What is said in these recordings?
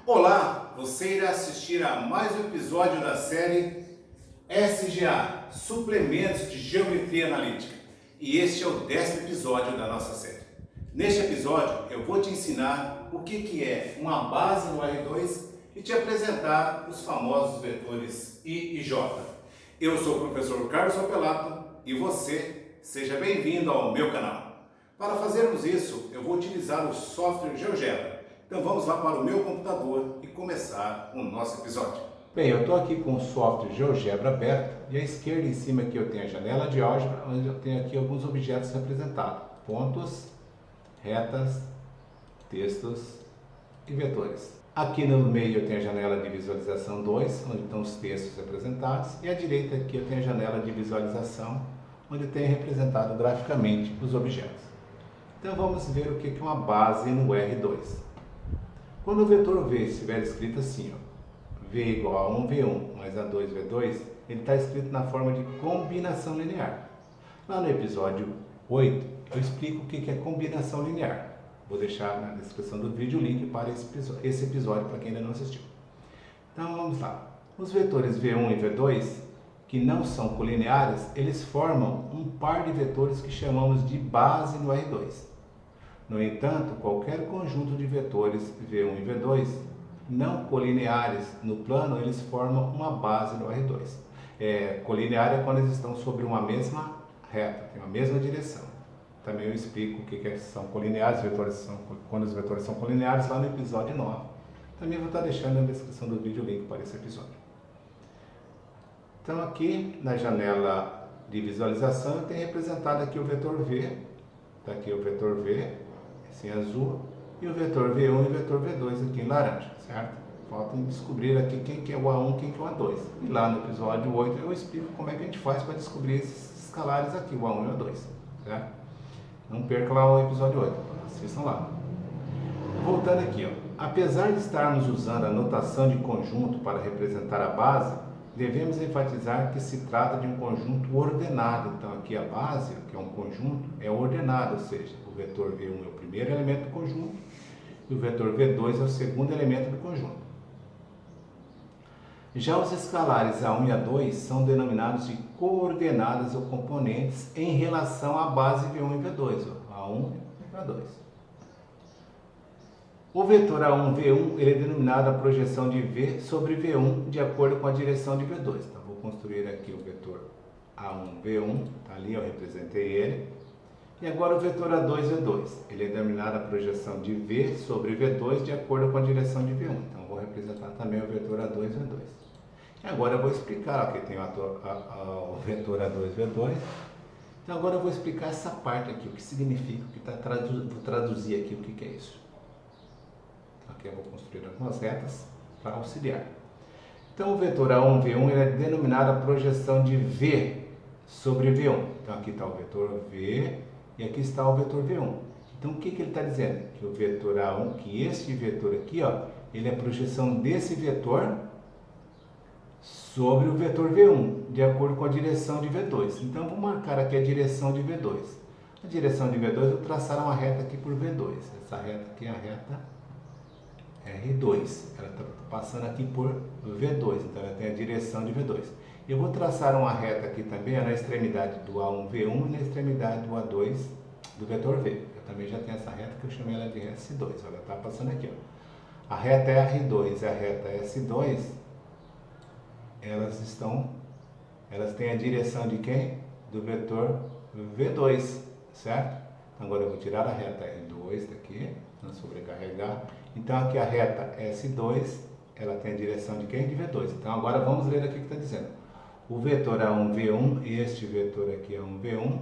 Olá, você irá assistir a mais um episódio da série SGA, Suplementos de Geometria Analítica. E este é o 10º episódio da nossa série. Neste episódio eu vou te ensinar o que é uma base no R2 e te apresentar os famosos vetores I e J. Eu sou o professor Carlos Opelato e você, seja bem-vindo ao meu canal. Para fazermos isso, eu vou utilizar o software GeoGebra. Então vamos lá para o meu computador e começar o nosso episódio. Bem, eu estou aqui com o software GeoGebra aberto e à esquerda em cima aqui eu tenho a janela de álgebra, onde eu tenho aqui alguns objetos representados: pontos, retas, textos e vetores. Aqui no meio eu tenho a janela de visualização 2, onde estão os textos representados, e à direita aqui eu tenho a janela de visualização, onde tem representado graficamente os objetos. Então vamos ver o que é uma base no R2. Quando o vetor V estiver escrito assim, V igual a 1 V1 mais A2 V2, ele está escrito na forma de combinação linear. Lá no episódio 8, eu explico o que é combinação linear. Vou deixar na descrição do vídeo o link para esse episódio para quem ainda não assistiu. Então vamos lá. Os vetores V1 e V2, que não são colineares, eles formam um par de vetores que chamamos de base no R2. No entanto, qualquer conjunto de vetores V1 e V2 não colineares no plano, eles formam uma base no R2. Colinear é quando eles estão sobre uma mesma reta, tem uma mesma direção. Também eu explico o que são colineares, quando os vetores são colineares, lá no episódio 9. Também vou estar deixando na descrição do vídeo o link para esse episódio. Então aqui na janela de visualização eu tenho representado aqui o vetor V, está aqui o vetor V, em azul, e o vetor V1 e o vetor V2 aqui em laranja, certo? Falta descobrir aqui quem que é o A1 e quem que é o A2. E lá no episódio 8 eu explico como é que a gente faz para descobrir esses escalares aqui, o A1 e o A2, certo? Não perca lá o episódio 8, assistam lá. Voltando aqui, apesar de estarmos usando a notação de conjunto para representar a base, devemos enfatizar que se trata de um conjunto ordenado. Então aqui a base, que é um conjunto, é ordenado, ou seja, o vetor V1 é o primeiro elemento do conjunto e o vetor V2 é o segundo elemento do conjunto. Já os escalares A1 e A2 são denominados de coordenadas ou componentes em relação à base V1 e V2, A1 e A2. O vetor A1V1 ele é denominado a projeção de V sobre V1 de acordo com a direção de V2. Então, vou construir aqui o vetor A1V1, tá ali, eu representei ele. E agora o vetor A2V2, ele é denominado a projeção de V sobre V2 de acordo com a direção de V1. Então, vou representar também o vetor A2V2. E agora eu vou explicar, aqui tem o vetor A2V2. Então, agora eu vou explicar essa parte aqui, o que significa, vou traduzir aqui o que é isso. Aqui eu vou construir algumas retas para auxiliar. Então o vetor A1V1 ele é denominado a projeção de V sobre V1. Então aqui está o vetor V e aqui está o vetor V1. Então o que ele está dizendo? Que o vetor A1, que este vetor aqui, ele é a projeção desse vetor sobre o vetor V1, de acordo com a direção de V2. Então eu vou marcar aqui a direção de V2. A direção de V2 eu vou traçar uma reta aqui por V2. Essa reta aqui é a reta R2, ela está passando aqui por V2, então ela tem a direção de V2. Eu vou traçar uma reta aqui também na extremidade do A1V1 e na extremidade do A2 do vetor V. Eu também já tenho essa reta que eu chamei ela de S2, ela está passando aqui. A reta R2 e a reta S2, elas têm a direção de quem? Do vetor V2, certo? Agora eu vou tirar a reta R2 daqui, não sobrecarregar. Então aqui a reta S2, ela tem a direção de quem? De V2. Então agora vamos ler aqui o que está dizendo. O vetor A1V1, este vetor aqui A1V1,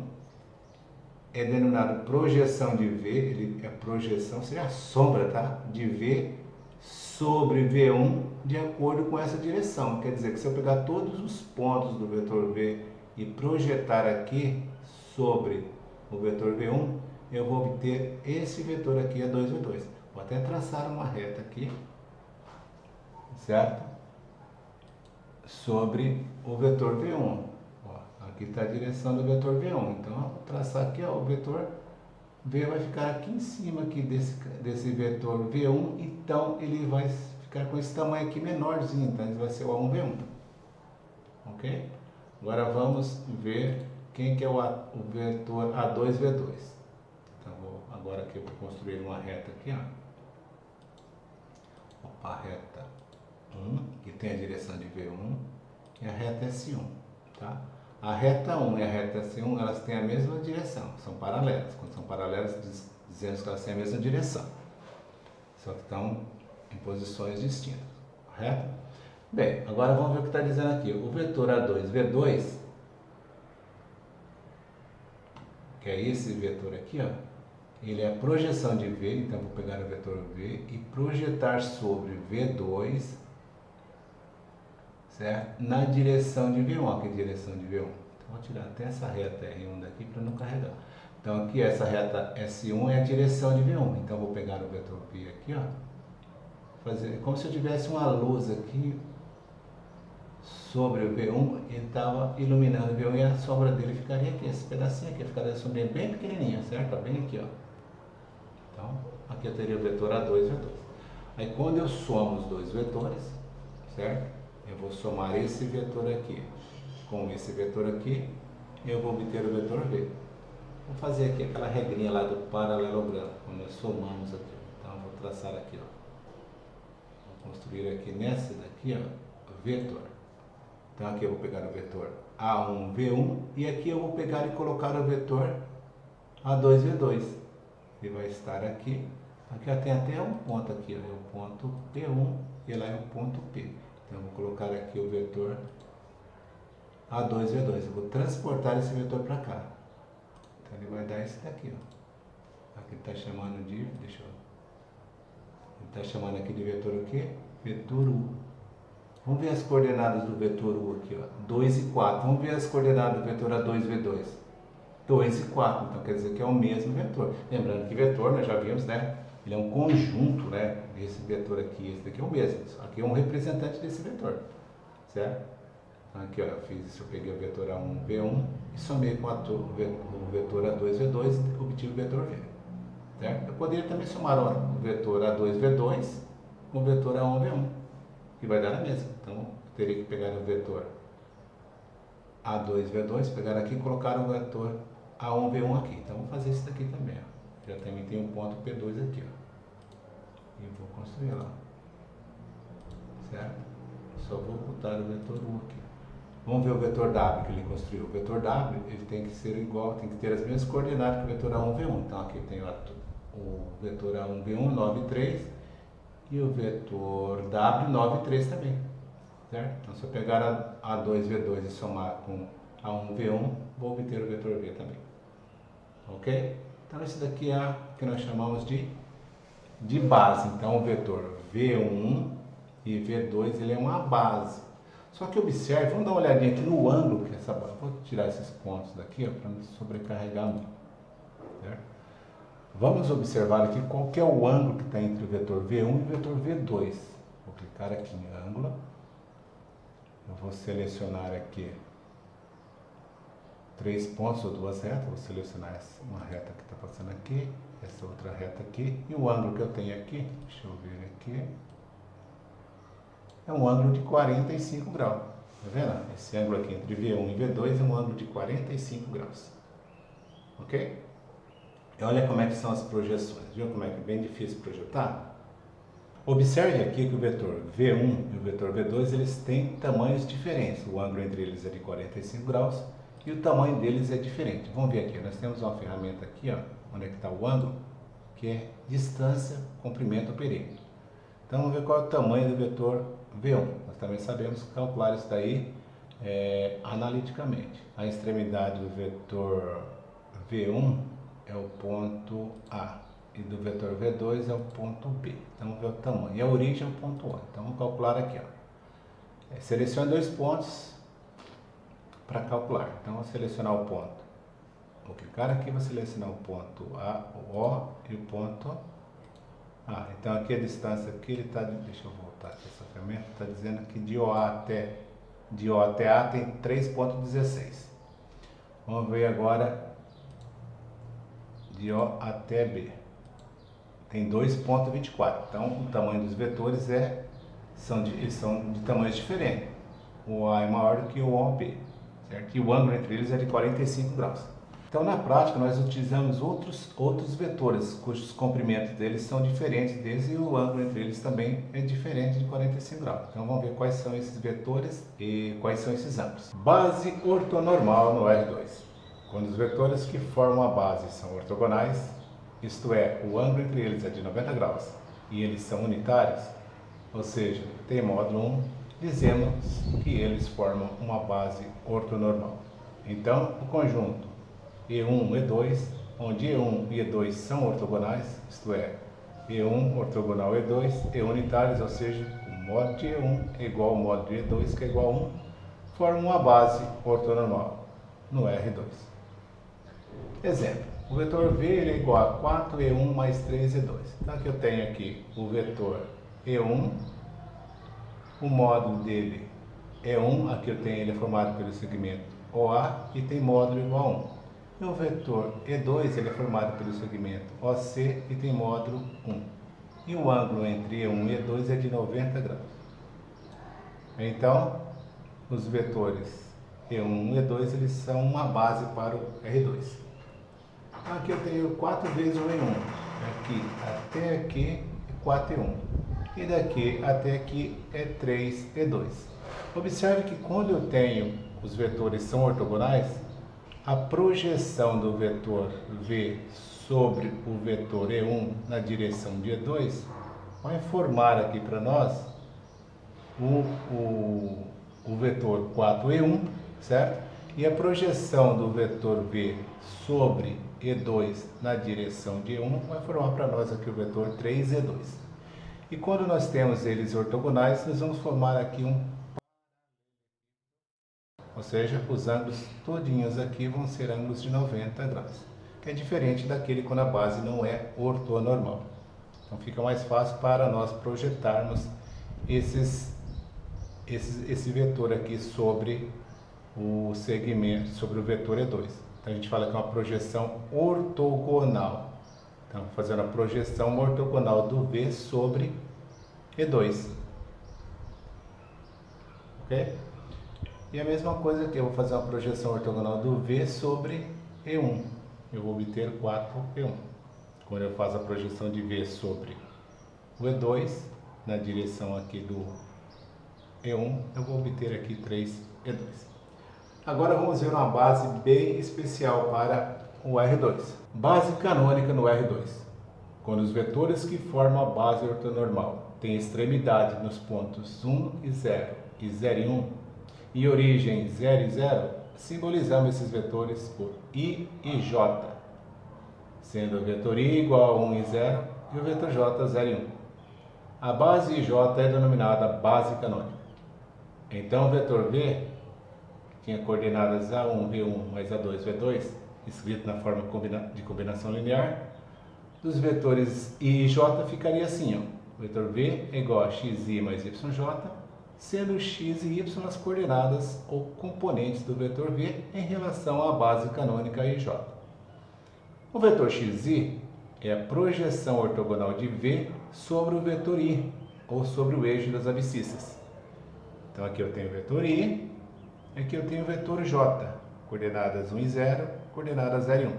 é denominado projeção de V, ele é projeção, seria a sombra, tá? De V sobre V1 de acordo com essa direção. Quer dizer que se eu pegar todos os pontos do vetor V e projetar aqui sobre o vetor V1, eu vou obter esse vetor aqui, A2V2. Vou até traçar uma reta aqui, certo? Sobre o vetor V1. Aqui está a direção do vetor V1. Então, vou traçar aqui, o vetor V vai ficar aqui em cima aqui desse vetor V1. Então, ele vai ficar com esse tamanho aqui menorzinho, então ele vai ser o A1, V1. Ok? Agora vamos ver quem que é o vetor A2, V2. Então, agora aqui eu vou construir uma reta aqui, ó. Opa, reta 1, que tem a direção de V1, e a reta S1, tá? A reta 1 e a reta S1, elas têm a mesma direção, são paralelas. Quando são paralelas, dizemos que elas têm a mesma direção, só que estão em posições distintas, correto? Bem, agora vamos ver o que está dizendo aqui. O vetor A2, V2, que é esse vetor aqui, ó, ele é a projeção de V, então vou pegar o vetor V e projetar sobre V2, certo? Na direção de V1, ó, que direção de V1. Então vou tirar até essa reta R1 daqui para não carregar. Então aqui essa reta S1 é a direção de V1, então vou pegar o vetor V aqui, ó, fazer como se eu tivesse uma luz aqui sobre o V1, ele estava iluminando o V1 e a sombra dele ficaria aqui, esse pedacinho aqui, ficaria a sombrinha bem pequenininha, certo? Bem aqui, ó. Então, aqui eu teria o vetor A2, V2. Aí quando eu somo os dois vetores, certo? Eu vou somar esse vetor aqui com esse vetor aqui, e eu vou obter o vetor V. Vou fazer aqui aquela regrinha lá do paralelogramo, quando nós somamos aqui. Então, eu vou traçar aqui, ó. Vou construir aqui nessa daqui, ó, vetor. Então aqui eu vou pegar o vetor A1, V1, e aqui eu vou pegar e colocar o vetor A2, V2. Ele vai estar aqui. Aqui tem até um ponto aqui, ó, é o ponto P1 e lá é o ponto P. Então eu vou colocar aqui o vetor A2, V2. Eu vou transportar esse vetor para cá. Então ele vai dar esse daqui, ó. Aqui ele está chamando de, ele está chamando aqui de vetor o quê? Vetor U. Vamos ver as coordenadas do vetor U aqui, ó, 2 e 4. Vamos ver as coordenadas do vetor A2, V2. 2 e 4, então quer dizer que é o mesmo vetor. Lembrando que vetor, nós já vimos, né? Ele é um conjunto, né? Esse vetor aqui, esse daqui é o mesmo. Aqui é um representante desse vetor, certo? Então aqui, ó, eu peguei o vetor A1, V1 e somei com o vetor A2, V2 e obtive o vetor V, certo? Eu poderia também somar o vetor A2, V2 com o vetor A1, V1. Que vai dar na mesma. Então, eu teria que pegar o vetor A2, V2, pegar aqui e colocar o vetor A1, V1 aqui. Então, vou fazer isso daqui também, ó. Já também tem um ponto P2 aqui, ó. E vou construir lá. Certo? Só vou ocultar o vetor U aqui. Vamos ver o vetor W que ele construiu. O vetor W, ele tem que ser igual, tem que ter as mesmas coordenadas que o vetor A1, V1. Então, aqui tem o vetor A1, V1, 9, 3. E o vetor W, 9, 3 também, certo? Então, se eu pegar A2, V2 e somar com A1, V1, vou obter o vetor V também, ok? Então, esse daqui é o que nós chamamos de base. Então, o vetor V1 e V2, ele é uma base. Só que observe, vamos dar uma olhadinha aqui no ângulo que essa base... Vou tirar esses pontos daqui, para não sobrecarregar muito, certo? Vamos observar aqui qual que é o ângulo que está entre o vetor V1 e o vetor V2. Vou clicar aqui em ângulo. Eu vou selecionar aqui 3 pontos ou 2 retas. Vou selecionar uma reta que está passando aqui, essa outra reta aqui. E o ângulo que eu tenho aqui, deixa eu ver aqui, é um ângulo de 45 graus. Tá vendo? Esse ângulo aqui entre V1 e V2 é um ângulo de 45 graus. Ok? E olha como é que são as projeções. Viu como é que é bem difícil projetar? Observe aqui que o vetor V1 e o vetor V2, eles têm tamanhos diferentes. O ângulo entre eles é de 45 graus e o tamanho deles é diferente. Vamos ver aqui, nós temos uma ferramenta aqui, ó, onde é que está o ângulo, que é distância, comprimento, perímetro. Então vamos ver qual é o tamanho do vetor V1. Nós também sabemos calcular isso daí analiticamente. A extremidade do vetor V1 é o ponto A e do vetor V2 é o ponto B. Então vamos ver o tamanho. E a origem é o ponto A. Então vamos calcular aqui, ó. Selecione 2 pontos para calcular. Então vou selecionar o ponto. Vou clicar aqui, vou selecionar o ponto A, o O e o ponto A. Então aqui a distância aqui, ele está, deixa eu voltar aqui essa ferramenta, está dizendo que de O até A tem 3,16. Vamos ver agora de O até B. Tem 2,24. Então o tamanho dos vetores é eles são de tamanhos diferentes. O A é maior do que o OB, certo? E o ângulo entre eles é de 45 graus. Então, na prática, nós utilizamos outros vetores, cujos comprimentos deles são diferentes deles e o ângulo entre eles também é diferente de 45 graus. Então, vamos ver quais são esses vetores e quais são esses ângulos. Base ortonormal no R2. Quando os vetores que formam a base são ortogonais, isto é, o ângulo entre eles é de 90 graus e eles são unitários, ou seja, tem módulo 1, dizemos que eles formam uma base ortonormal. Então, o conjunto E1, E2, onde E1 e E2 são ortogonais, isto é, E1 ortogonal E2 e unitários, ou seja, o módulo de E1 é igual ao módulo de E2, que é igual a 1, formam uma base ortonormal no R2. Exemplo, o vetor V ele é igual a 4E1 mais 3E2. Então, aqui eu tenho aqui o vetor E1, o módulo dele é 1, aqui eu tenho ele é formado pelo segmento OA e tem módulo igual a 1. E o vetor E2 ele é formado pelo segmento OC e tem módulo 1. E o ângulo entre E1 e E2 é de 90 graus. Então, os vetores E1 e E2 eles são uma base para o R2. Então, aqui eu tenho 4 vezes o E1. Daqui até aqui é 4E1. E daqui até aqui é 3E2. Observe que quando eu tenho os vetores são ortogonais, a projeção do vetor V sobre o vetor E1 na direção de E2 vai formar aqui para nós o vetor 4E1, certo? E a projeção do vetor V sobre E2 na direção de E1 vai formar para nós aqui o vetor 3E2. E quando nós temos eles ortogonais, nós vamos formar aqui ou seja, os ângulos todinhos aqui vão ser ângulos de 90 graus, que é diferente daquele quando a base não é ortonormal. Então fica mais fácil para nós projetarmos esse vetor aqui sobre o segmento, sobre o vetor E2. Então a gente fala que é uma projeção ortogonal. Então, fazendo a projeção ortogonal do V sobre E2. Ok? E a mesma coisa aqui, eu vou fazer uma projeção ortogonal do V sobre E1. Eu vou obter 4E1. Quando eu faço a projeção de V sobre o E2, na direção aqui do E1, eu vou obter aqui 3E2. Agora vamos ver uma base bem especial para o R2. Base canônica no R2. Quando os vetores que formam a base ortonormal têm extremidade nos pontos 1 e 0 e 0 e 1, e origem 0 e 0, simbolizamos esses vetores por I e J, sendo o vetor I igual a 1 e 0 e o vetor J 0 e 1. A base IJ é denominada base canônica. Então o vetor V, que tinha coordenadas A1, V1 mais A2, V2, escrito na forma de combinação linear, dos vetores I e J ficaria assim, ó. O vetor V é igual a xi mais yj, sendo x e y as coordenadas ou componentes do vetor V em relação à base canônica IJ. O vetor xi é a projeção ortogonal de V sobre o vetor I, ou sobre o eixo das abscissas. Então aqui eu tenho o vetor I, aqui eu tenho o vetor J, coordenadas 1 e 0, coordenadas 0 e 1.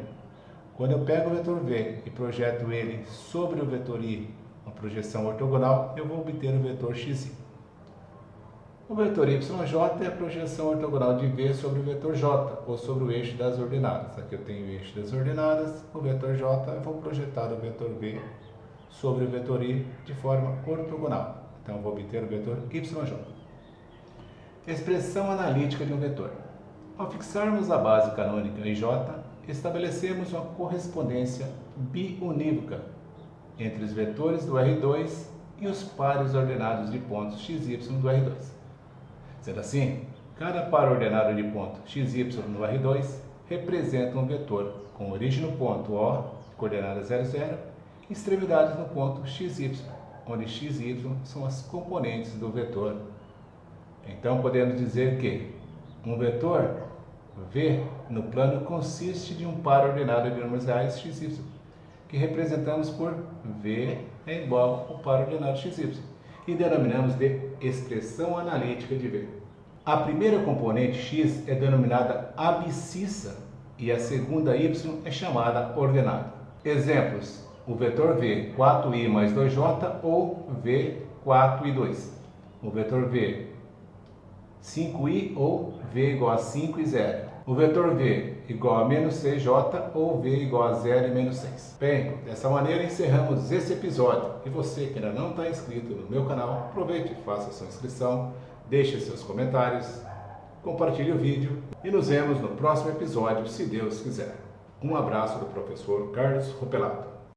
Quando eu pego o vetor V e projeto ele sobre o vetor I, uma projeção ortogonal, eu vou obter o vetor xi. O vetor YJ é a projeção ortogonal de V sobre o vetor J, ou sobre o eixo das ordenadas. Aqui eu tenho o eixo das ordenadas, o vetor J, eu vou projetar o vetor V sobre o vetor I de forma ortogonal. Então eu vou obter o vetor YJ. Expressão analítica de um vetor. Ao fixarmos a base canônica IJ, estabelecemos uma correspondência biunívoca entre os vetores do R2 e os pares ordenados de pontos XY do R2. Sendo assim, cada par ordenado de ponto XY no R2 representa um vetor com origem no ponto O, coordenada 0, 0, e extremidades no ponto XY, onde x e y são as componentes do vetor. Então podemos dizer que um vetor V no plano consiste de um par ordenado de números reais XY, que representamos por V é igual ao par ordenado XY. e denominamos de expressão analítica de V. A primeira componente x é denominada abscissa e a segunda y é chamada ordenada. Exemplos: o vetor v 4i mais 2j ou v 4i2. O vetor v 5i ou v igual a 5 e 0. O vetor v igual a menos 6j ou v igual a 0 e menos 6. Bem, dessa maneira encerramos esse episódio. E você que ainda não está inscrito no meu canal, aproveite e faça sua inscrição, deixe seus comentários, compartilhe o vídeo e nos vemos no próximo episódio, se Deus quiser. Um abraço do professor Carlos Ropelato.